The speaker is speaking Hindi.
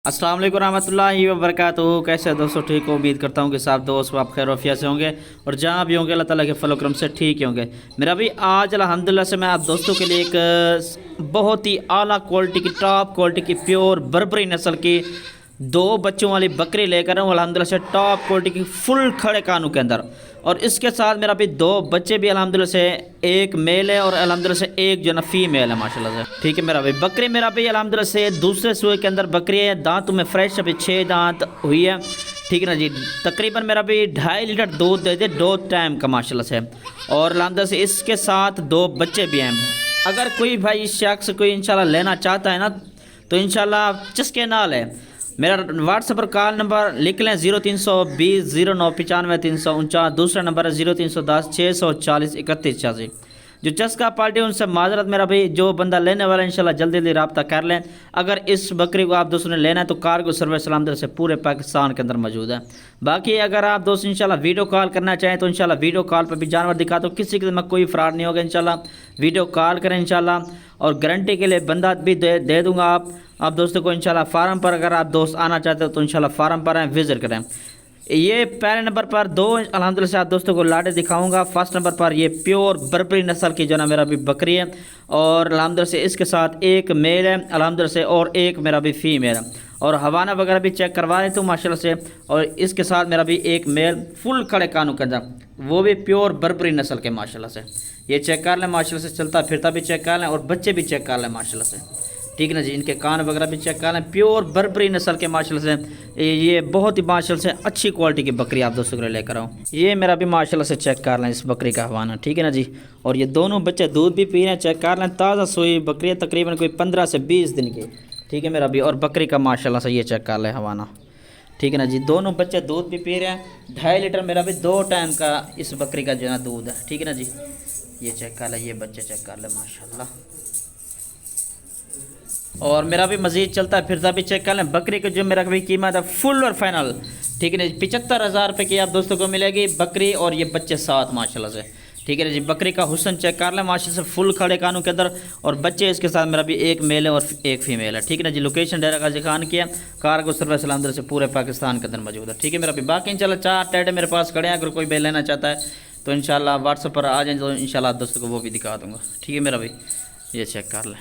अस्सलाम वालेकुम रहमतुल्लाहि व बरकातहू। कैसे हैं दोस्तों? ठीक हो? उम्मीद करता हूँ कि सब दोस्त आप खैर वफिया से होंगे और जहाँ भी होंगे अल्लाह ताला के फल करम से ठीक ही होंगे। मेरा भी आज अल्हम्दुलिल्लाह से मैं आप दोस्तों के लिए एक बहुत ही आला क्वालिटी की टॉप क्वालिटी की प्योर बर्बरी नस्ल की दो बच्चों वाली बकरी लेकर आऊँ अल्हम्दुलिल्लाह से टॉप क्वालिटी की फुल खड़े कानों के अंदर। और इसके साथ मेरा भी दो बच्चे भी अल्हम्दुलिल्लाह से, एक मेल है और अल्हम्दुलिल्लाह से एक जो ना फीमेल है माशाल्लाह से। ठीक है मेरा भाई, बकरी मेरा भी अल्हम्दुलिल्लाह से दूसरे सूए के अंदर बकरी है। दांतों में फ्रेश अभी 6 दांत हुई है। ठीक है ना जी, तकरीबन मेरा भी 2.5 लीटर दूध दे दे 2 टाइम का माशाल्लाह से। और अल्हम्दुलिल्लाह से इसके साथ 2 बच्चे भी हैं। अगर कोई भाई शख्स कोई इंशाल्लाह लेना चाहता है ना तो इंशाल्लाह चस्के नाल है। मेरा व्हाट्सएप पर कॉल नंबर लिख लें 0320 0995 349। दूसरा नंबर है 0310 640 3186। जो चस्का पार्टी उनसे माजरत मेरा भाई, जो बंदा लेने वाला है इंशाल्लाह जल्दी जल्दी रब्ता कर लें। अगर इस बकरी को आप दोस्तों ने लेना है तो कार्गो सर्विस अलहमदुलिल्लाह से पूरे पाकिस्तान के अंदर मौजूद है। बाकी अगर आप दोस्त इंशाल्लाह वीडियो कॉल करना चाहें तो इंशाल्लाह वीडियो कॉल पर भी जानवर दिखा दो, किसी के में कोई फ्रॉड नहीं होगा इंशाल्लाह। वीडियो कॉल करें इंशाल्लाह, और गारंटी के लिए बंदा भी दे दूँगा आप दोस्तों को इंशाल्लाह। फार्म पर अगर आप दोस्त आना चाहते हो तो इंशाल्लाह फार्म पर आएँ, विज़िट करें। ये पहले नंबर पर 2 अल्हम्दुलिल्लाह से आप दोस्तों को लाडे दिखाऊंगा। फर्स्ट नंबर पर ये प्योर बर्बरी नस्ल की जो ना मेरा भी बकरी है, और अल्हम्दुलिल्लाह से इसके साथ एक मेल है अल्हम्दुलिल्लाह से और एक मेरा भी फीमेल है। और हवाना वगैरह भी चेक करवा लेते हूँ माशाल्लाह से। और इसके साथ मेरा भी एक मेल फुल खड़े कानों के अंदर, वो भी प्योर बर्बरी नस्ल के माशाल्लाह से। ये चेक कर लें माशाल्लाह से, चलता फिरता भी चेक कर लें और बच्चे भी चेक कर लें माशाल्लाह से। ठीक है ना जी, इनके कान वगैरह भी चेक कर लें। प्योर बर्बरी नस्ल के माशाल्लाह से ये बहुत ही माशाल्लाह से अच्छी क्वालिटी की बकरी आप दोस्तों के लिए लेकर आऊँ। ये मेरा भी माशाल्लाह से चेक कर लें इस बकरी का हवाना। ठीक है ना जी, और ये दोनों बच्चे दूध भी पी रहे हैं, चेक कर लें। ताज़ा सोई बकरी है, तकरीबन कोई 15 से 20 दिन की। ठीक है मेरा भी, और बकरी का माशाल्लाह से ये चेक कर लें हवाना। ठीक है ना जी, दोनों बच्चे दूध भी पी रहे हैं। 2.5 लीटर मेरा भी 2 टाइम का इस बकरी का जो है दूध है। ठीक है ना जी, ये चेक कर लें, ये बच्चे चेक कर लें माशाल्लाह। और मेरा भी मज़ीद चलता फिरता भी चेक कर लें। बकरी की जो मेरा भी कीमत है फुल और फाइनल, ठीक है ना, 75,000 रुपये की आप दोस्तों को मिलेगी बकरी और ये बच्चे साथ माशाल्लाह से। ठीक है ना जी, बकरी का हुस्न चेक कर लें माशाल्लाह से, फुल खड़े कानों के अंदर, और बच्चे इसके साथ मेरा भी एक मेल है और एक फीमेल है। ठीक है ना जी, लोकेशन डेरा गाजी खान की है, कार्गो सर्विस अलहमदुलिल्लाह से पूरे पाकिस्तान के अंदर मौजूद है। ठीक है मेरा भी, बाकी इंशाल्लाह 4 टेडे मेरे पास खड़े हैं। अगर कोई भी लेना चाहता है तो इंशाल्लाह व्हाट्सएप पर आ जाए तो इंशाल्लाह दोस्तों को वो भी दिखा दूँगा। ठीक है मेरा भाई, ये चेक कर लें।